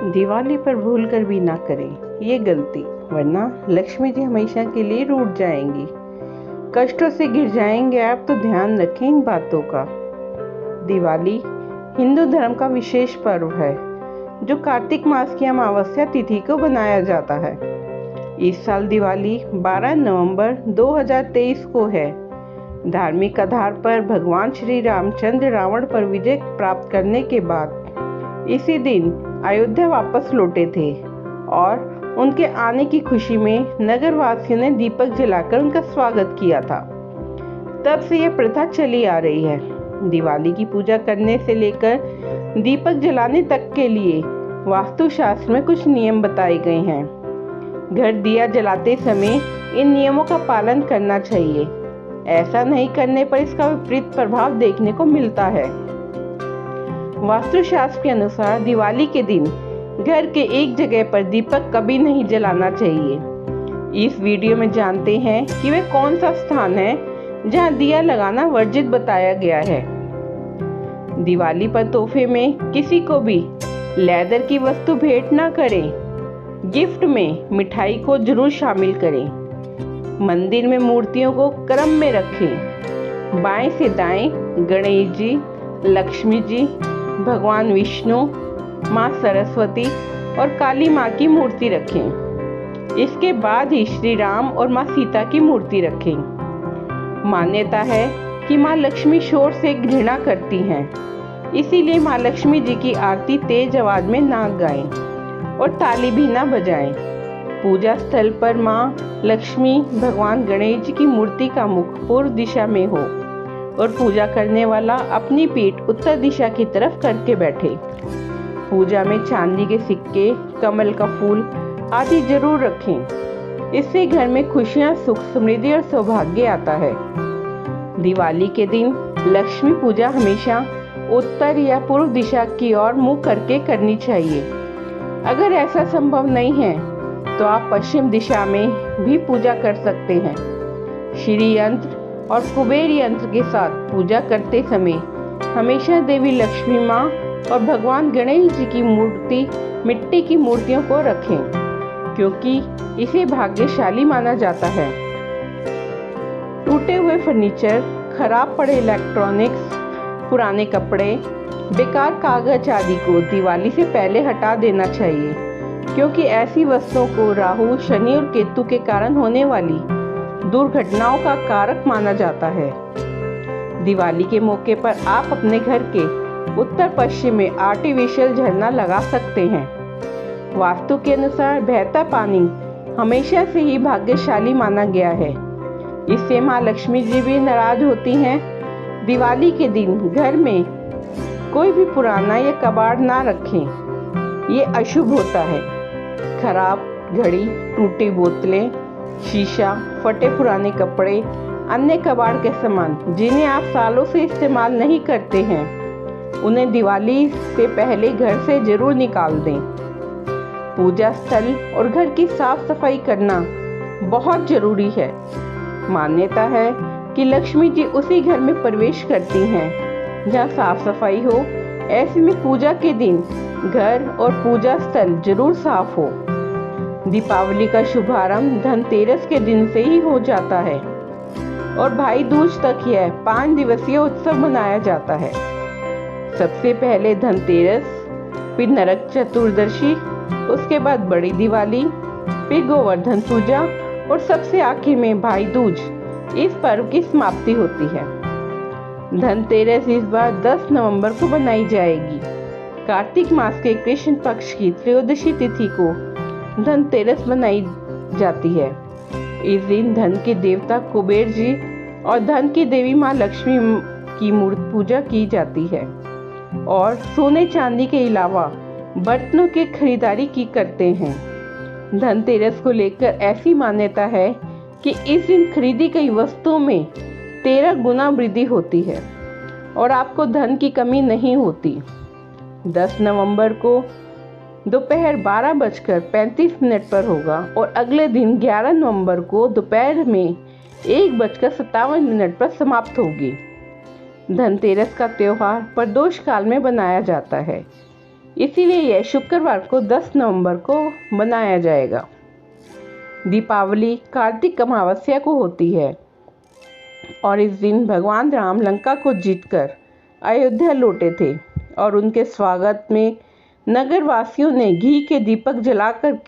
दिवाली पर भूल कर भी ना करें ये गलती, वरना लक्ष्मी जी हमेशा के लिए रूठ जाएंगी। कष्टों से गिर जाएंगे आप, तो ध्यान रखें इन बातों का। दिवाली हिंदू धर्म का विशेष पर्व है जो कार्तिक मास की अमावस्या तिथि को बनाया जाता है। इस साल दिवाली 12 नवंबर 2023 को है। धार्मिक आधार पर भगवान श्री रामचंद्र रावण पर विजय प्राप्त करने के बाद इसी दिन अयोध्या वापस लौटे थे और उनके आने की खुशी में नगरवासियों ने दीपक जलाकर उनका स्वागत किया था। तब से यह प्रथा चली आ रही है। दिवाली की पूजा करने से लेकर दीपक जलाने तक के लिए वास्तुशास्त्र में कुछ नियम बताए गए हैं। घर दिया जलाते समय इन नियमों का पालन करना चाहिए। ऐसा नहीं करने पर इसका विपरीत प्रभाव देखने को मिलता है। वास्तुशास्त्र के अनुसार दिवाली के दिन घर के एक जगह पर दीपक कभी नहीं जलाना चाहिए। इस वीडियो में जानते हैं कि वह कौन सा स्थान है जहां दिया लगाना वर्जित बताया गया है। दिवाली पर तोहफे में किसी को भी लेदर की वस्तु भेंट ना करें। गिफ्ट में मिठाई को जरूर शामिल करें। मंदिर में मूर्तियों को क्रम में रखें। बाएं से दाएं गणेश जी, लक्ष्मी जी, भगवान विष्णु, माँ सरस्वती और काली माँ की मूर्ति रखें। इसके बाद ही श्री राम और माँ सीता की मूर्ति रखें। मान्यता है कि माँ लक्ष्मी शोर से घृणा करती हैं, इसीलिए माँ लक्ष्मी जी की आरती तेज आवाज में ना गाएं और ताली भी ना बजाएं। पूजा स्थल पर माँ लक्ष्मी, भगवान गणेश जी की मूर्ति का मुख पूर्व दिशा में हो और पूजा करने वाला अपनी पीठ उत्तर दिशा की तरफ करके बैठे। पूजा में चांदी के सिक्के, कमल का फूल आदि जरूर रखें। इससे घर में खुशियां, सुख, समृद्धि और सौभाग्य आता है। दिवाली के दिन लक्ष्मी पूजा हमेशा उत्तर या पूर्व दिशा की ओर मुंह करके करनी चाहिए। अगर ऐसा संभव नहीं है तो आप पश्चिम दिशा में भी पूजा कर सकते हैं। श्री यंत्र और कुबेर यंत्र के साथ पूजा करते समय हमेशा देवी लक्ष्मी माँ और भगवान गणेश जी की मूर्ति मिट्टी की मूर्तियों को रखें, क्योंकि इसे भाग्यशाली माना जाता है। टूटे हुए फर्नीचर, खराब पड़े इलेक्ट्रॉनिक्स, पुराने कपड़े, बेकार कागज आदि को दिवाली से पहले हटा देना चाहिए, क्योंकि ऐसी वस्तुओं को राहु, शनि और केतु के कारण होने वाली दुर्घटनाओं का कारक माना जाता है। दिवाली के मौके पर आप अपने घर के उत्तर पश्चिम में आर्टिफिशियल झरना लगा सकते हैं। वास्तु के अनुसार बहता पानी हमेशा से ही भाग्यशाली माना गया है। इससे माँ लक्ष्मी जी भी नाराज होती हैं। दिवाली के दिन घर में कोई भी पुराना या कबाड़ ना रखें, ये अशुभ होता है। खराब घड़ी, टूटी बोतलें, शीशा, फटे पुराने कपड़े, अन्य कबाड़ के सामान जिन्हें आप सालों से इस्तेमाल नहीं करते हैं, उन्हें दिवाली से पहले घर से जरूर निकाल दें। पूजा स्थल और घर की साफ सफाई करना बहुत जरूरी है। मान्यता है कि लक्ष्मी जी उसी घर में प्रवेश करती हैं जहाँ साफ सफाई हो। ऐसे में पूजा के दिन घर और पूजा स्थल जरूर साफ हो। दीपावली का शुभारंभ धनतेरस के दिन से ही हो जाता है और भाई दूज तक यह 5 दिवसीय उत्सव मनाया जाता है। सबसे पहले धनतेरस, फिर नरक चतुर्दशी, उसके बाद बड़ी दिवाली, फिर गोवर्धन पूजा और सबसे आखिर में भाई दूज। इस पर्व की समाप्ति होती है। धनतेरस इस बार 10 नवंबर को मनाई जाएगी। कार्तिक मास के कृष्ण पक्ष की त्रयोदशी तिथि को धनतेरस मनाई जाती है। इस दिन धन के देवता कुबेर जी और धन की देवी माँ लक्ष्मी की मूर्ति पूजा की जाती है और सोने चांदी के अलावा बर्तनों की खरीदारी की करते हैं। धनतेरस को लेकर ऐसी मान्यता है कि इस दिन खरीदी गई वस्तुओं में 13 गुना वृद्धि होती है और आपको धन की कमी नहीं होती। 10 नवंबर को दोपहर 12:35 पर होगा और अगले दिन 11 नवंबर को दोपहर में 1:57 पर समाप्त होगी। धनतेरस का त्योहार प्रदोष काल में बनाया जाता है। इसीलिए यह शुक्रवार को 10 नवंबर को मनाया जाएगा। दीपावली कार्तिक अमावस्या को होती है और इस दिन भगवान राम लंका को जीतकर अयोध्या लौटे थे और उनके स्वागत में नगर वासियों ने घी के दीपक जलाकर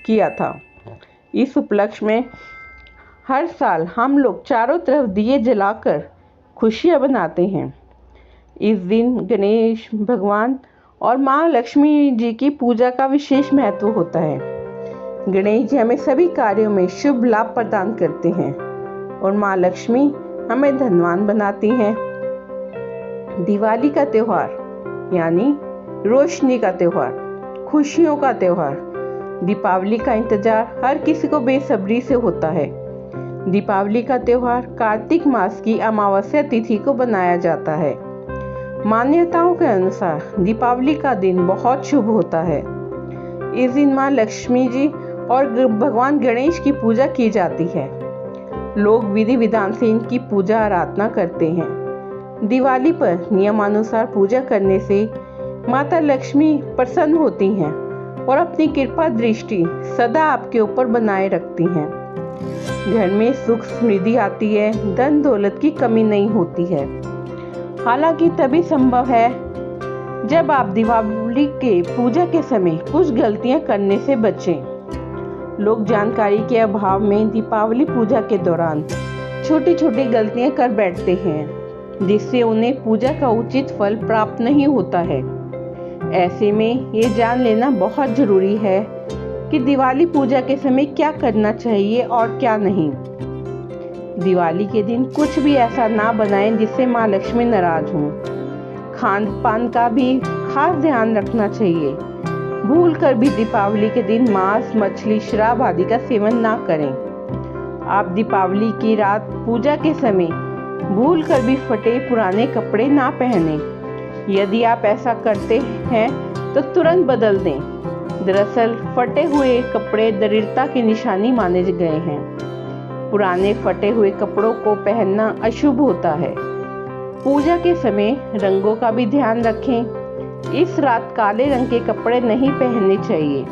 किया था। इस उपलक्ष्य में हर साल हम लोग चारों तरफ दिए जलाकर खुशियां मनाते हैं। इस दिन गणेश भगवान और माँ लक्ष्मी जी की पूजा का विशेष महत्व होता है। गणेश जी हमें सभी कार्यों में शुभ लाभ प्रदान करते हैं और माँ लक्ष्मी हमें धनवान बनाती हैं। दिवाली का त्यौहार यानी रोशनी का त्यौहार, खुशियों का त्यौहार। दीपावली का इंतजार हर किसी को बेसब्री से होता है। दीपावली का त्यौहार कार्तिक मास की अमावस्या तिथि को बनाया जाता है। मान्यताओं के अनुसार दीपावली का दिन बहुत शुभ होता है। इस दिन माँ लक्ष्मी जी और भगवान गणेश की पूजा की जाती है। लोग विधि विधान से इनकी पूजा आराधना करते हैं। दिवाली पर नियमानुसार पूजा करने से माता लक्ष्मी प्रसन्न होती हैं और अपनी कृपा दृष्टि सदा आपके ऊपर बनाए रखती हैं। घर में सुख समृद्धि आती है, धन दौलत की कमी नहीं होती है। हालांकि तभी संभव है जब आप दीपावली के पूजा के समय कुछ गलतियां करने से बचें। लोग जानकारी के अभाव में दीपावली पूजा के दौरान छोटी छोटी गलतियां कर बैठते हैं, जिससे उन्हें पूजा का उचित फल प्राप्त नहीं होता है। ऐसे में ये जान लेना बहुत जरूरी है कि दिवाली पूजा के समय क्या करना चाहिए और क्या नहीं। दिवाली के दिन कुछ भी ऐसा ना बनाएं जिससे माँ लक्ष्मी नाराज हों। खान पान का भी खास ध्यान रखना चाहिए। भूल कर भी दीपावली के दिन मांस, मछली, शराब आदि का सेवन ना करें। आप दीपावली की रात पूजा के समय भूल कर भी फटे पुराने कपड़े ना पहने। यदि आप ऐसा करते हैं तो तुरंत बदल दें। दरअसल फटे हुए कपड़े दरिद्रता की निशानी माने गए हैं। पुराने फटे हुए कपड़ों को पहनना अशुभ होता है। पूजा के समय रंगों का भी ध्यान रखें। इस रात काले रंग के कपड़े नहीं पहनने चाहिए।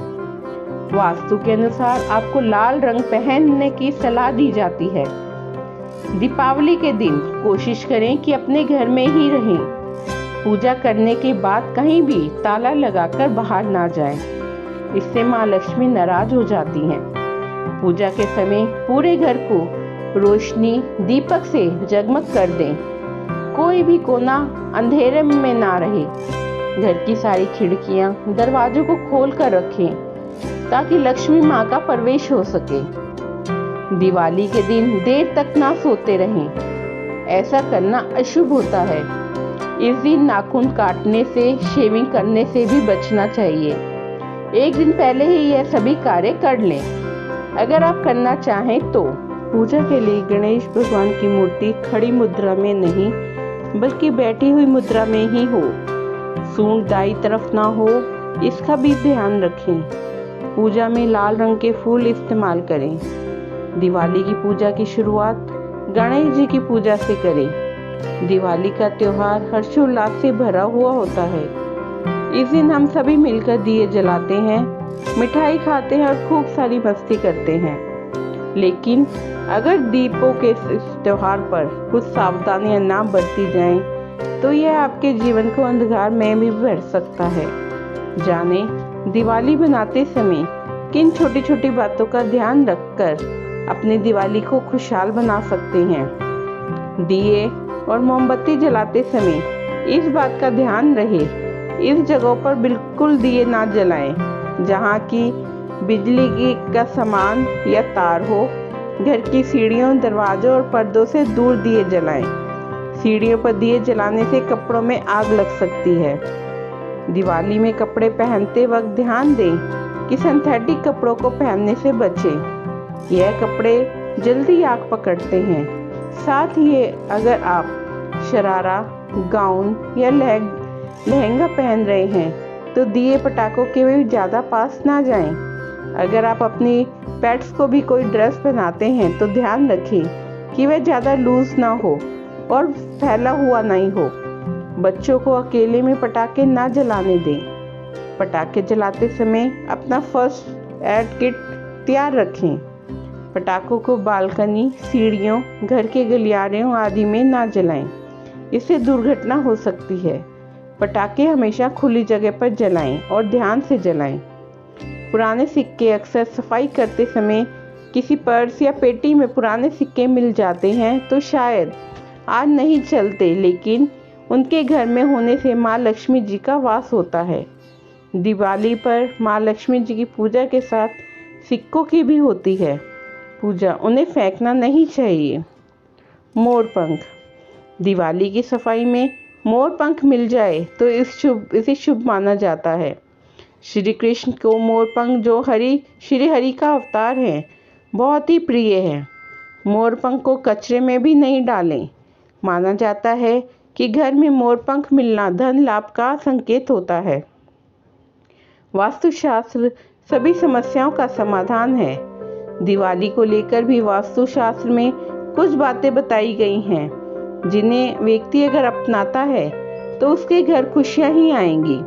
वास्तु के अनुसार आपको लाल रंग पहनने की सलाह दी जाती है। दीपावली के दिन कोशिश करें कि अपने घर में ही रहें। पूजा करने के बाद कहीं भी ताला लगाकर बाहर ना जाएं। इससे माँ लक्ष्मी नाराज हो जाती हैं। पूजा के समय पूरे घर को रोशनी दीपक से जगमग कर दें। कोई भी कोना अंधेरे में ना रहे। घर की सारी खिड़कियां, दरवाजों को खोल कर रखें ताकि लक्ष्मी माँ का प्रवेश हो सके। दिवाली के दिन देर तक ना सोते रहें। ऐसा करना अशुभ होता है। इस दिन नाखून काटने से, शेविंग करने से भी बचना चाहिए। एक दिन पहले ही यह सभी कार्य कर लें। अगर आप करना चाहें तो पूजा के लिए गणेश भगवान की मूर्ति खड़ी मुद्रा में नहीं बल्कि बैठी हुई मुद्रा में ही हो। सूंड दाईं तरफ ना हो, इसका भी ध्यान रखें। पूजा में लाल रंग के फूल इस्तेमाल करें। दिवाली की पूजा की शुरुआत गणेश जी की पूजा से करें। दिवाली का त्योहार हर्षोल्लास से भरा हुआ होता है। इस दिन हम सभी मिलकर दिए जलाते हैं, मिठाई खाते हैं और खूब सारी मस्ती करते हैं। लेकिन अगर दीपों के इस त्योहार पर कुछ सावधानियां ना बरती जाएं, तो यह आपके जीवन को अंधकार में भी भर सकता है। जाने दिवाली बनाते समय किन छोटी छोटी बातों का ध्यान रखकर अपनी दिवाली को खुशहाल बना सकते हैं। दिए और मोमबत्ती जलाते समय इस बात का ध्यान रहे, इस जगहों पर बिल्कुल दिए ना जलाएं जहां की बिजली की का सामान या तार हो। घर की सीढ़ियों, दरवाजों और पर्दों से दूर दिए जलाएं। सीढ़ियों पर दिए जलाने से कपड़ों में आग लग सकती है। दिवाली में कपड़े पहनते वक्त ध्यान दें कि सिंथेटिक कपड़ों को पहनने से बचें। यह कपड़े जल्दी आग पकड़ते हैं। साथ ही अगर आप शरारा, गाउन या लहंगा पहन रहे हैं तो दिए पटाखों के भी ज़्यादा पास ना जाएं। अगर आप अपनी पेट्स को भी कोई ड्रेस पहनाते हैं तो ध्यान रखें कि वह ज़्यादा लूज ना हो और फैला हुआ नहीं हो। बच्चों को अकेले में पटाखे ना जलाने दें। पटाखे जलाते समय अपना फर्स्ट एड किट तैयार रखें। पटाखों को बालकनी, सीढ़ियों, घर के गलियारों आदि में ना जलाएं, इससे दुर्घटना हो सकती है। पटाखे हमेशा खुली जगह पर जलाएं और ध्यान से जलाएं। पुराने सिक्के अक्सर सफाई करते समय किसी पर्स या पेटी में पुराने सिक्के मिल जाते हैं तो शायद आज नहीं चलते, लेकिन उनके घर में होने से माँ लक्ष्मी जी का वास होता है। दिवाली पर माँ लक्ष्मी जी की पूजा के साथ सिक्कों की भी होती है पूजा, उन्हें फेंकना नहीं चाहिए। मोर पंख, दिवाली की सफाई में मोर पंख मिल जाए तो इसे शुभ माना जाता है। श्री कृष्ण को मोर पंख, जो श्री हरि का अवतार है, बहुत ही प्रिय है। मोर पंख को कचरे में भी नहीं डालें। माना जाता है कि घर में मोर पंख मिलना धन लाभ का संकेत होता है। वास्तुशास्त्र सभी समस्याओं का समाधान है। दिवाली को लेकर भी वास्तुशास्त्र में कुछ बातें बताई गई हैं, जिन्हें व्यक्ति अगर अपनाता है तो उसके घर खुशियां ही आएंगी।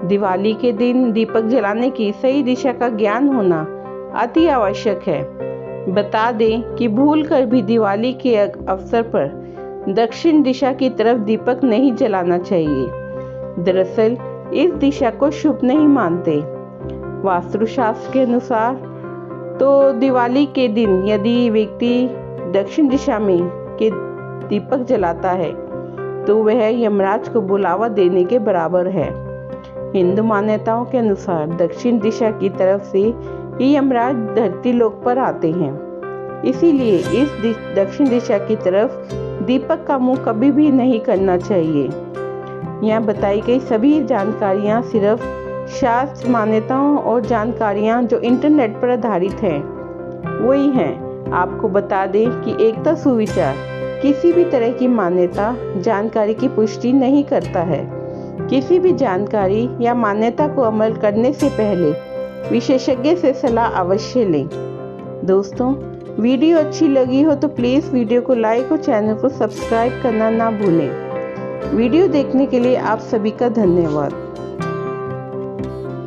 दिवाली के दिन दीपक जलाने की सही दिशा का ज्ञान होना अति आवश्यक है। बता दें कि भूलकर भी दिवाली के अवसर पर दक्षिण दिशा की तरफ दीपक नहीं जलाना चाहिए। दरअसल इस दिशा को शुभ नहीं मानते। वास्तुशास्त्र के अनुसार तो दिवाली के दिन यदि व्यक्ति दक्षिण दिशा में के दीपक जलाता है तो वह यमराज को बुलावा देने के बराबर है। हिंदू मान्यताओं के अनुसार दक्षिण दिशा की तरफ से ही यमराज धरती लोक पर आते हैं, इसीलिए इस दक्षिण दिशा की तरफ दीपक का मुंह कभी भी नहीं करना चाहिए। यहाँ बताई गई सभी जानकारियाँ सिर्फ शास्त्र मान्यताओं और जानकारियाँ जो इंटरनेट पर आधारित हैं वही हैं। आपको बता दें कि एकता सुविचार किसी भी तरह की मान्यता जानकारी की पुष्टि नहीं करता है। किसी भी जानकारी या मान्यता को अमल करने से पहले विशेषज्ञ से सलाह अवश्य लें। दोस्तों, वीडियो अच्छी लगी हो तो प्लीज़ वीडियो को लाइक और चैनल को सब्सक्राइब करना ना भूलें। वीडियो देखने के लिए आप सभी का धन्यवाद।